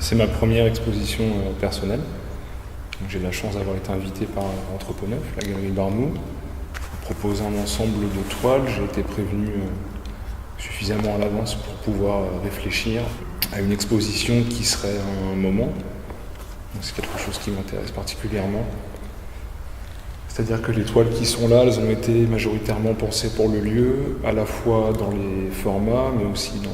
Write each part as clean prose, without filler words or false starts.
C'est ma première exposition personnelle. J'ai la chance d'avoir été invité par Entrepôt-Neuf, la galerie Barnou, pour proposer un ensemble de toiles. J'ai été prévenu suffisamment à l'avance pour pouvoir réfléchir à une exposition qui serait un moment. C'est quelque chose qui m'intéresse particulièrement. C'est-à-dire que les toiles qui sont là, elles ont été majoritairement pensées pour le lieu, à la fois dans les formats, mais aussi dans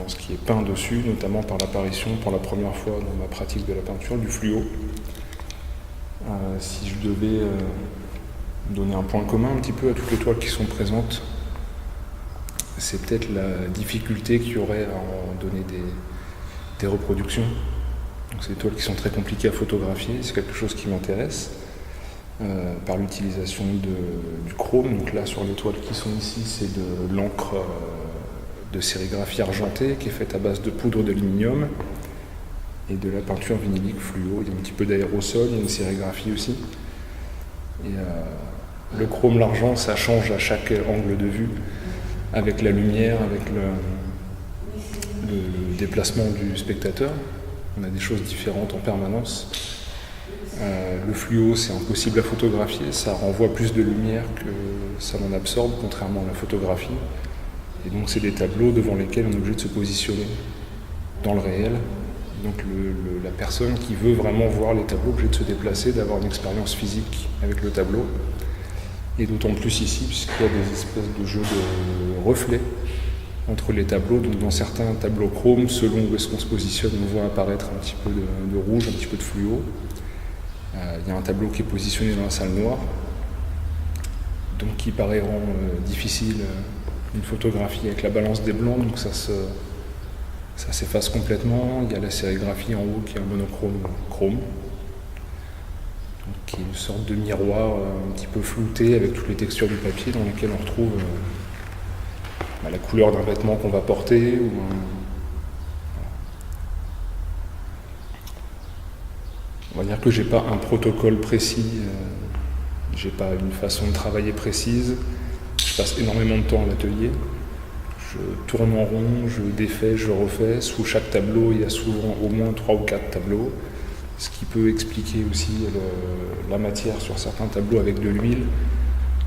ce qui est peint dessus, notamment par l'apparition, pour la première fois dans ma pratique de la peinture, du fluo. Si je devais donner un point commun un petit peu à toutes les toiles qui sont présentes, c'est peut-être la difficulté qu'il y aurait à en donner des reproductions. Donc c'est des toiles qui sont très compliquées à photographier, c'est quelque chose qui m'intéresse. Par l'utilisation du chrome. Donc là, sur les toiles qui sont ici, c'est de l'encre de sérigraphie argentée qui est faite à base de poudre d'aluminium et de la peinture vinylique fluo. Il y a un petit peu d'aérosol, il y a une sérigraphie aussi. Et le chrome, l'argent, ça change à chaque angle de vue avec la lumière, avec le déplacement du spectateur. On a des choses différentes en permanence. Le fluo, c'est impossible à photographier, ça renvoie plus de lumière que ça n'en absorbe, contrairement à la photographie. Et donc c'est des tableaux devant lesquels on est obligé de se positionner dans le réel. Donc la personne qui veut vraiment voir les tableaux est obligée de se déplacer, d'avoir une expérience physique avec le tableau. Et d'autant plus ici, puisqu'il y a des espèces de jeux de reflets entre les tableaux. Donc dans certains tableaux chrome, selon où est-ce qu'on se positionne, on voit apparaître un petit peu de rouge, un petit peu de fluo. Il y a un tableau qui est positionné dans la salle noire, donc qui paraît difficile une photographie avec la balance des blancs, donc ça s'efface complètement. Il y a la sérigraphie en haut qui est un monochrome chrome, donc qui est une sorte de miroir un petit peu flouté avec toutes les textures du papier dans lesquelles on retrouve la couleur d'un vêtement qu'on va porter ou On va dire que j'ai pas un protocole précis, j'ai pas une façon de travailler précise. Je passe énormément de temps à l'atelier. Je tourne en rond, je défais, je refais. Sous chaque tableau, il y a souvent au moins 3 ou 4 tableaux. Ce qui peut expliquer aussi la matière sur certains tableaux avec de l'huile,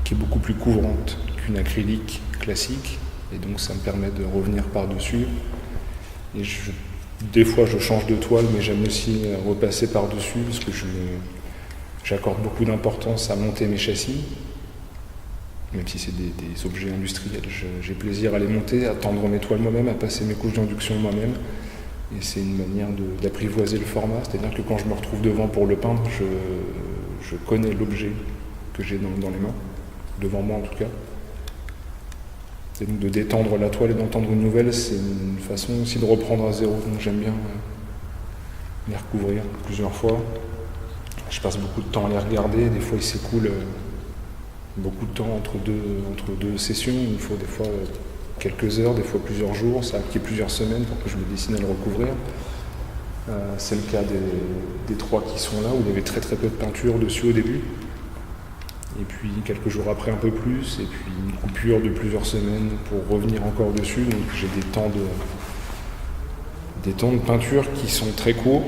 qui est beaucoup plus couvrante qu'une acrylique classique. Et donc ça me permet de revenir par-dessus. Et des fois, je change de toile, mais j'aime aussi repasser par-dessus parce que j'accorde beaucoup d'importance à monter mes châssis. Même si c'est des objets industriels, j'ai plaisir à les monter, à tendre mes toiles moi-même, à passer mes couches d'induction moi-même. Et c'est une manière d'apprivoiser le format, c'est-à-dire que quand je me retrouve devant pour le peindre, je connais l'objet que j'ai dans les mains, devant moi en tout cas. Et donc de détendre la toile et d'entendre une nouvelle, c'est une façon aussi de reprendre à zéro. Donc j'aime bien les recouvrir plusieurs fois. Je passe beaucoup de temps à les regarder, des fois il s'écoule beaucoup de temps entre deux sessions. Il faut des fois quelques heures, des fois plusieurs jours, ça a pris plusieurs semaines pour que je me décide à le recouvrir. C'est le cas des 3 qui sont là, où il y avait très très peu de peinture dessus au début. Et puis quelques jours après un peu plus, et puis une coupure de plusieurs semaines pour revenir encore dessus. Donc j'ai des temps de peinture qui sont très courts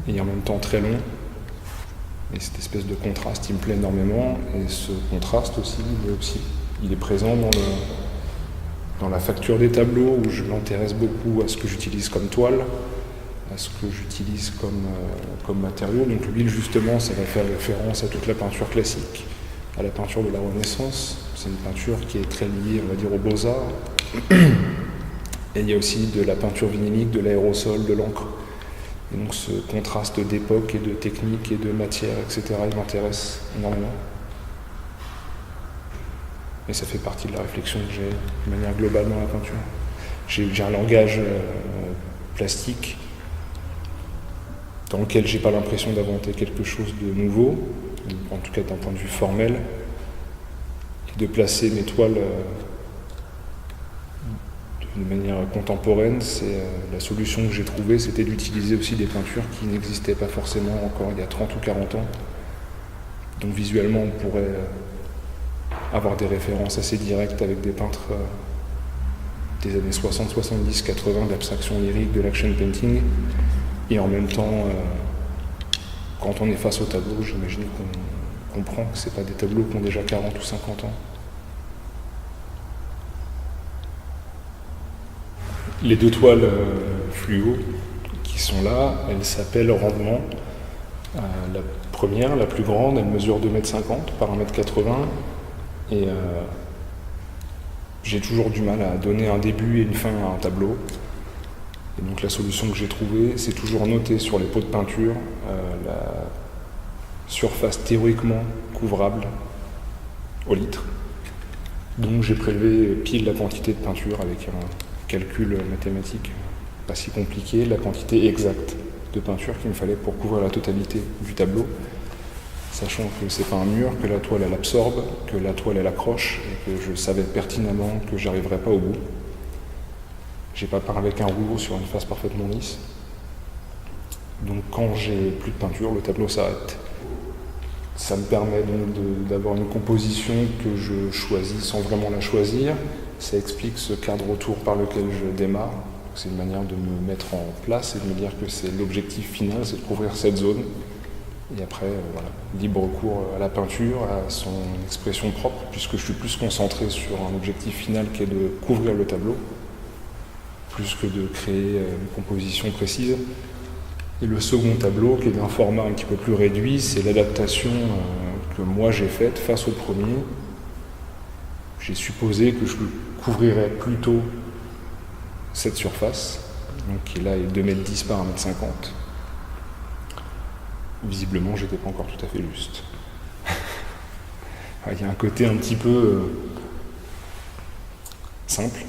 et en même temps très longs. Et cette espèce de contraste, il me plaît énormément. Et ce contraste aussi, il est présent dans la facture des tableaux, où je m'intéresse beaucoup à ce que j'utilise comme toile, à ce que j'utilise comme matériau. Donc l'huile, justement, ça va faire référence à toute la peinture classique, à la peinture de la Renaissance. C'est une peinture qui est très liée, on va dire, aux beaux-arts. Et il y a aussi de la peinture vinylique, de l'aérosol, de l'encre. Et donc ce contraste d'époque et de technique et de matière, etc., il m'intéresse énormément. Et ça fait partie de la réflexion que j'ai de manière globale dans la peinture. J'ai un langage plastique dans lequel j'ai pas l'impression d'inventer quelque chose de nouveau, en tout cas d'un point de vue formel, et de placer mes toiles d'une manière contemporaine. C'est la solution que j'ai trouvée, c'était d'utiliser aussi des peintures qui n'existaient pas forcément encore il y a 30 ou 40 ans. Donc visuellement, on pourrait avoir des références assez directes avec des peintres des années 60, 70, 80, de l'abstraction lyrique, de l'action painting. Et en même temps, quand on est face au tableau, j'imagine qu'on comprend que ce pas des tableaux qui ont déjà 40 ou 50 ans. Les deux toiles fluo qui sont là, elles s'appellent Rendement. La première, la plus grande, elle mesure 2,50 m par 1,80 m. Et j'ai toujours du mal à donner un début et une fin à un tableau. Et donc la solution que j'ai trouvée, c'est toujours noter sur les pots de peinture la surface théoriquement couvrable au litre. Donc j'ai prélevé pile la quantité de peinture avec un calcul mathématique pas si compliqué, la quantité exacte de peinture qu'il me fallait pour couvrir la totalité du tableau, sachant que c'est pas un mur, que la toile elle absorbe, que la toile elle accroche et que je savais pertinemment que j'arriverais pas au bout. J'ai pas peint avec un rouleau sur une face parfaitement lisse. Donc quand j'ai plus de peinture, le tableau s'arrête. Ça me permet donc d'avoir une composition que je choisis sans vraiment la choisir. Ça explique ce cadre autour par lequel je démarre. C'est une manière de me mettre en place et de me dire que c'est l'objectif final, c'est de couvrir cette zone. Et après, voilà, libre cours à la peinture, à son expression propre, puisque je suis plus concentré sur un objectif final qui est de couvrir le tableau, plus que de créer une composition précise. Et le second tableau, qui est d'un format un petit peu plus réduit, c'est l'adaptation que moi j'ai faite face au premier. J'ai supposé que je couvrirais plutôt cette surface, donc qui là est 2,10 m par 1,50 m. Visiblement, j'étais pas encore tout à fait juste. Il y a un côté un petit peu simple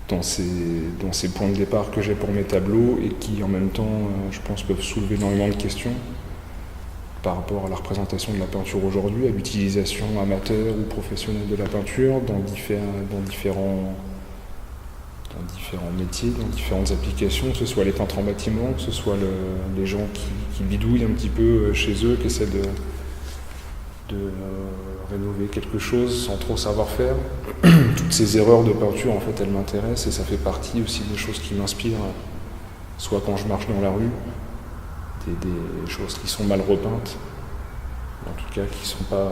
dans ces points de départ que j'ai pour mes tableaux et qui en même temps, je pense, peuvent soulever énormément de questions par rapport à la représentation de la peinture aujourd'hui, à l'utilisation amateur ou professionnelle de la peinture dans différents métiers, dans différentes applications, que ce soit les peintres en bâtiment, que ce soit les gens qui bidouillent un petit peu chez eux, qui essaient de rénover quelque chose sans trop savoir faire. Toutes ces erreurs de peinture, en fait, elles m'intéressent et ça fait partie aussi des choses qui m'inspirent, soit quand je marche dans la rue, des choses qui sont mal repeintes, en tout cas qui ne sont pas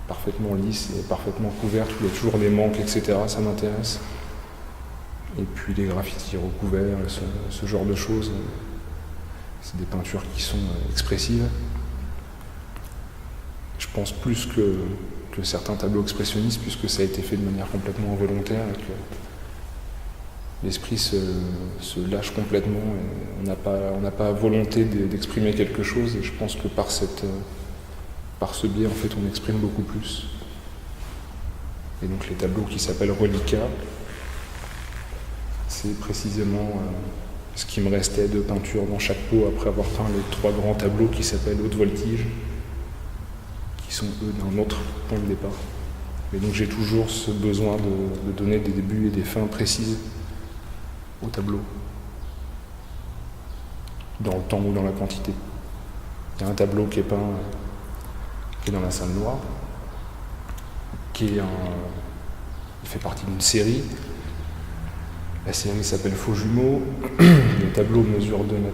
parfaitement lisses et parfaitement couvertes, où il y a toujours des manques, etc. Ça m'intéresse. Et puis les graffitis recouverts, ce genre de choses, c'est des peintures qui sont expressives. Je pense plus que certains tableaux expressionnistes, puisque ça a été fait de manière complètement involontaire et que l'esprit se lâche complètement et on n'a pas volonté d'exprimer quelque chose, et je pense que par ce biais, en fait, on exprime beaucoup plus. Et donc les tableaux qui s'appellent Reliquats, c'est précisément ce qui me restait de peinture dans chaque pot après avoir peint les 3 grands tableaux qui s'appellent Haute Voltige, qui sont eux d'un autre point de départ. Et donc j'ai toujours ce besoin de donner des débuts et des fins précises au tableau, dans le temps ou dans la quantité. Il y a un tableau qui est peint, qui est dans la salle noire, il fait partie d'une série. La série s'appelle Faux Jumeaux. Les tableaux mesurent 2,30 m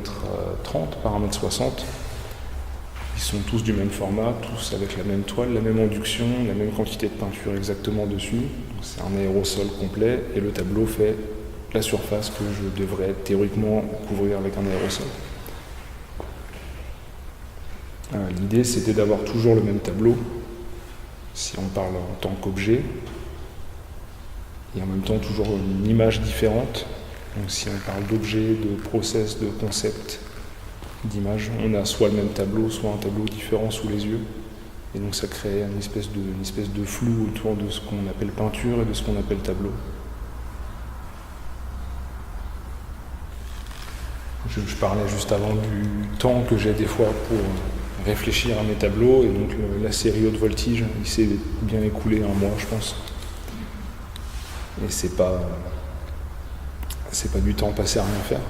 par 1,60 m. Ils sont tous du même format, tous avec la même toile, la même induction, la même quantité de peinture exactement dessus. C'est un aérosol complet et le tableau fait la surface que je devrais théoriquement couvrir avec un aérosol. L'idée, c'était d'avoir toujours le même tableau, si on parle en tant qu'objet, et en même temps toujours une image différente. Donc si on parle d'objet, de process, de concept, d'image, on a soit le même tableau, soit un tableau différent sous les yeux. Et donc ça crée une espèce de flou autour de ce qu'on appelle peinture et de ce qu'on appelle tableau. Je parlais juste avant du temps que j'ai des fois pour réfléchir à mes tableaux, et donc la série Haute Voltige, il s'est bien écoulé un mois, je pense. Et c'est pas du temps passé à rien faire,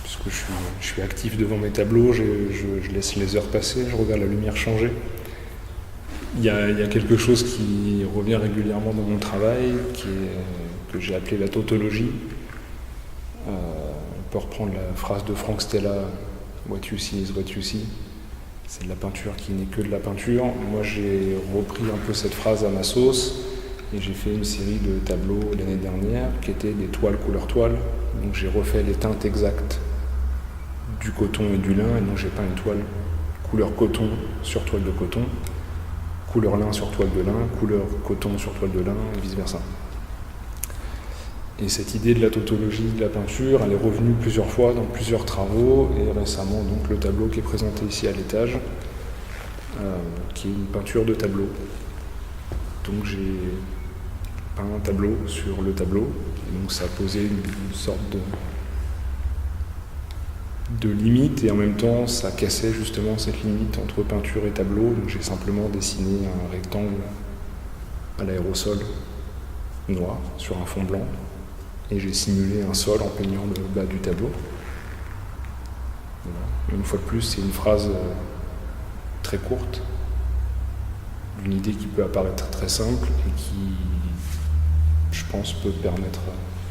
puisque je suis actif devant mes tableaux, je laisse les heures passer, je regarde la lumière changer. Il y a quelque chose qui revient régulièrement dans mon travail, que j'ai appelé la tautologie. On peut reprendre la phrase de Frank Stella, « What you see is what you see ». C'est de la peinture qui n'est que de la peinture. Moi, j'ai repris un peu cette phrase à ma sauce et j'ai fait une série de tableaux l'année dernière qui étaient des toiles couleur toile. Donc j'ai refait les teintes exactes du coton et du lin, et donc j'ai peint une toile couleur coton sur toile de coton, couleur lin sur toile de lin, couleur coton sur toile de lin, et vice-versa. Et cette idée de la tautologie de la peinture, elle est revenue plusieurs fois dans plusieurs travaux, et récemment donc le tableau qui est présenté ici à l'étage, qui est une peinture de tableau. Donc j'ai peint un tableau sur le tableau, et donc ça a posé une sorte de limite, et en même temps ça cassait justement cette limite entre peinture et tableau. Donc j'ai simplement dessiné un rectangle à l'aérosol noir sur un fond blanc, et j'ai simulé un sol en peignant le bas du tableau. Voilà. Une fois de plus, c'est une phrase très courte, d'une idée qui peut apparaître très simple et qui, je pense, peut permettre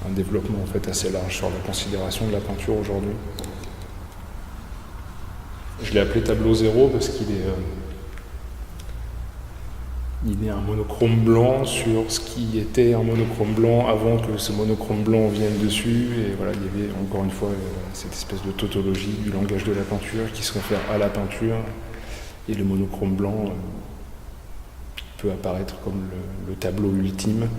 un développement en fait assez large sur la considération de la peinture aujourd'hui. Je l'ai appelé tableau zéro parce qu'il est un monochrome blanc sur ce qui était un monochrome blanc avant que ce monochrome blanc vienne dessus. Et voilà, il y avait encore une fois cette espèce de tautologie du langage de la peinture qui se réfère à la peinture. Et le monochrome blanc peut apparaître comme le tableau ultime.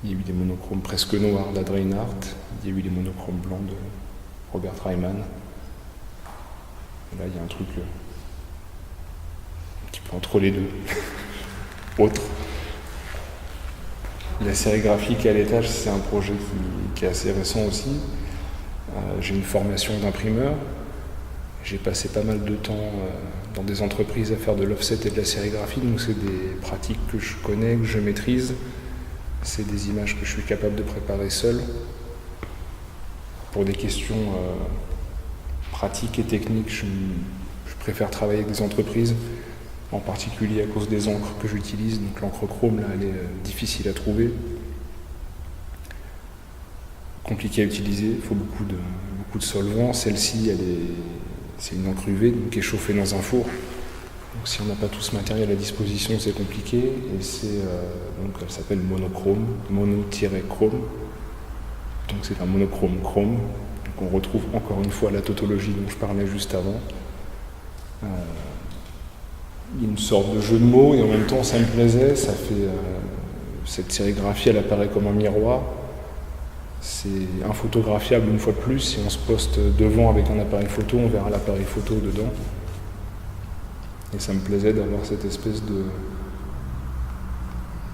Il y a eu des monochromes presque noirs d'Ad Reinhardt, il y a eu des monochromes blancs de Robert Reimann. Et là, il y a un truc un petit peu entre les deux. Autre. La sérigraphie qui est à l'étage, c'est un projet qui est assez récent aussi. J'ai une formation d'imprimeur. J'ai passé pas mal de temps dans des entreprises à faire de l'offset et de la sérigraphie, donc c'est des pratiques que je connais, que je maîtrise. C'est des images que je suis capable de préparer seul. Pour des questions pratiques et techniques, je préfère travailler avec des entreprises, en particulier à cause des encres que j'utilise. Donc l'encre chrome, là, elle est difficile à trouver, compliquée à utiliser, il faut beaucoup de solvants. Celle-ci, c'est une encre UV, donc qui est chauffée dans un four. Donc si on n'a pas tout ce matériel à disposition, c'est compliqué. Et donc elle s'appelle monochrome, mono-chrome. Donc c'est un monochrome chrome. Donc on retrouve encore une fois la tautologie dont je parlais juste avant. Il y a une sorte de jeu de mots, et en même temps ça me plaisait. Ça fait cette sérigraphie, elle apparaît comme un miroir. C'est infotographiable une fois de plus. Si on se poste devant avec un appareil photo, on verra l'appareil photo dedans. Et ça me plaisait d'avoir cette espèce de...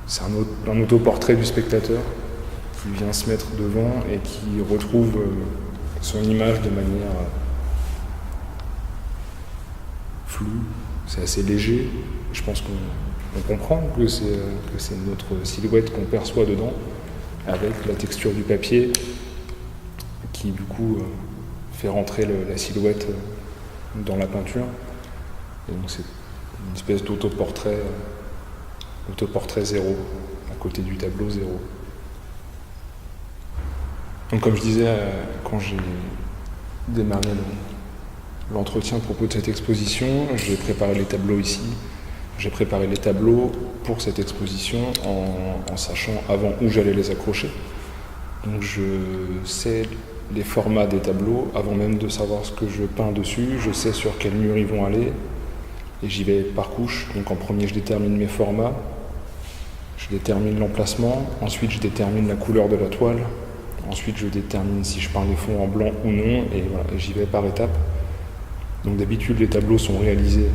C'est un autoportrait du spectateur qui vient se mettre devant et qui retrouve son image de manière floue. C'est assez léger. Je pense qu'on comprend que c'est notre silhouette qu'on perçoit dedans, avec la texture du papier qui du coup fait rentrer la silhouette dans la peinture. Et donc c'est une espèce d'autoportrait zéro, à côté du tableau zéro. Donc comme je disais, quand j'ai démarré l'entretien à propos de cette exposition, j'ai préparé les tableaux ici. J'ai préparé les tableaux pour cette exposition en sachant avant où j'allais les accrocher. Donc je sais les formats des tableaux avant même de savoir ce que je peins dessus. Je sais sur quel mur ils vont aller et j'y vais par couche. Donc en premier, je détermine mes formats, je détermine l'emplacement, ensuite je détermine la couleur de la toile, ensuite je détermine si je peins les fonds en blanc ou non, et voilà, j'y vais par étapes. Donc d'habitude, les tableaux sont réalisés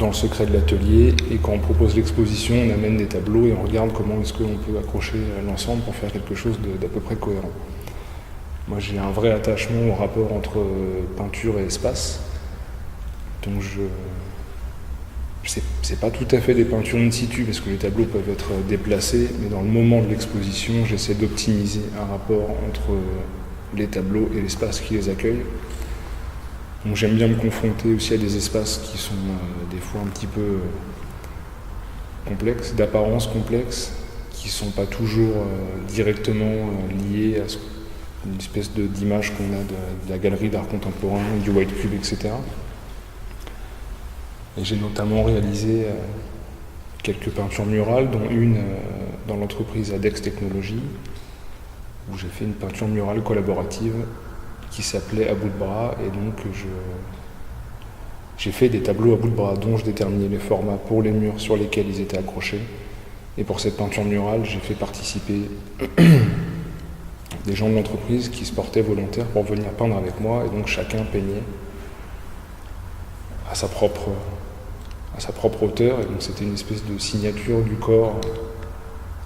dans le secret de l'atelier, et quand on propose l'exposition, on amène des tableaux et on regarde comment est-ce qu'on peut accrocher l'ensemble pour faire quelque chose d'à peu près cohérent. Moi, j'ai un vrai attachement au rapport entre peinture et espace, donc c'est pas tout à fait des peintures in situ parce que les tableaux peuvent être déplacés, mais dans le moment de l'exposition, j'essaie d'optimiser un rapport entre les tableaux et l'espace qui les accueille. Donc j'aime bien me confronter aussi à des espaces qui sont des fois un petit peu complexes, d'apparence complexes, qui ne sont pas toujours directement liées à une espèce d'image qu'on a de la galerie d'art contemporain, du white cube, etc. Et j'ai notamment réalisé quelques peintures murales, dont une dans l'entreprise Adex Technologies, où j'ai fait une peinture murale collaborative qui s'appelait À bout de bras, et donc j'ai fait des tableaux à bout de bras dont je déterminais les formats pour les murs sur lesquels ils étaient accrochés. Et pour cette peinture murale, j'ai fait participer des gens de l'entreprise qui se portaient volontaires pour venir peindre avec moi, et donc chacun peignait à sa propre hauteur, et donc c'était une espèce de signature du corps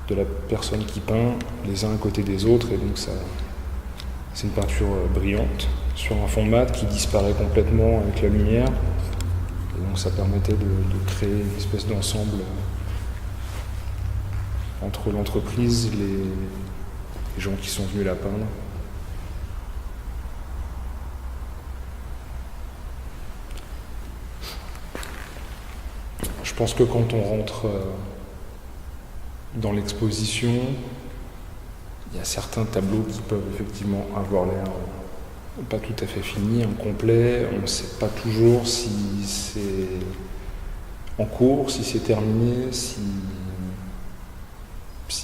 de la personne qui peint, les uns à côté des autres, et donc c'est une peinture brillante sur un fond mat qui disparaît complètement avec la lumière, et donc ça permettait de créer une espèce d'ensemble entre l'entreprise, les gens qui sont venus la peindre. Je pense que quand on rentre dans l'exposition, il y a certains tableaux qui peuvent effectivement avoir l'air pas tout à fait finis, incomplets. On ne sait pas toujours si c'est en cours, si c'est terminé, si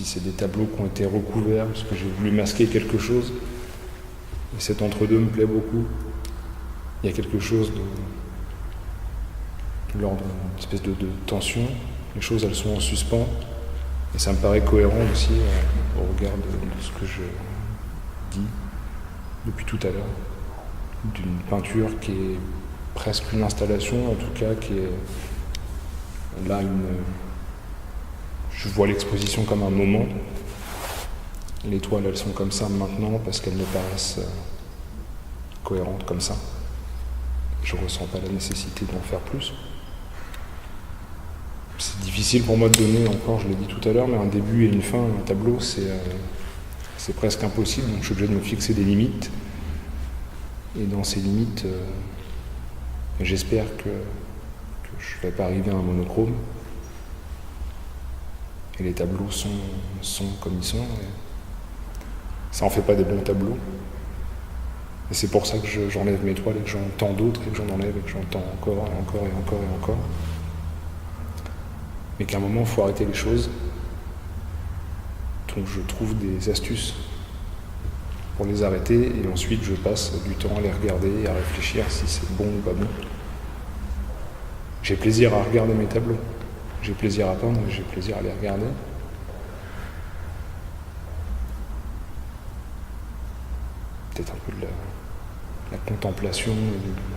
c'est des tableaux qui ont été recouverts, parce que j'ai voulu masquer quelque chose. Et cet entre-deux me plaît beaucoup. Il y a quelque chose de l'ordre d'une espèce de tension. Les choses, elles sont en suspens. Et ça me paraît cohérent aussi au regard de ce que je dis depuis tout à l'heure. D'une peinture qui est presque une installation, en tout cas, qui est là je vois l'exposition comme un moment. Les toiles, elles sont comme ça maintenant parce qu'elles me paraissent cohérentes comme ça. Je ne ressens pas la nécessité d'en faire plus. C'est difficile pour moi de donner encore, je l'ai dit tout à l'heure, mais un début et une fin, un tableau, c'est presque impossible. Donc je suis obligé de me fixer des limites. Et dans ces limites, j'espère que je ne vais pas arriver à un monochrome. Et les tableaux sont comme ils sont. Et ça en fait pas des bons tableaux. Et c'est pour ça que j'enlève mes toiles et que j'en tends d'autres et que j'en enlève et que j'en tends encore et encore et encore et encore. Mais qu'à un moment, il faut arrêter les choses. Donc je trouve des astuces pour les arrêter et ensuite je passe du temps à les regarder et à réfléchir si c'est bon ou pas bon. J'ai plaisir à regarder mes tableaux. J'ai plaisir à peindre et j'ai plaisir à les regarder. Peut-être un peu de la contemplation et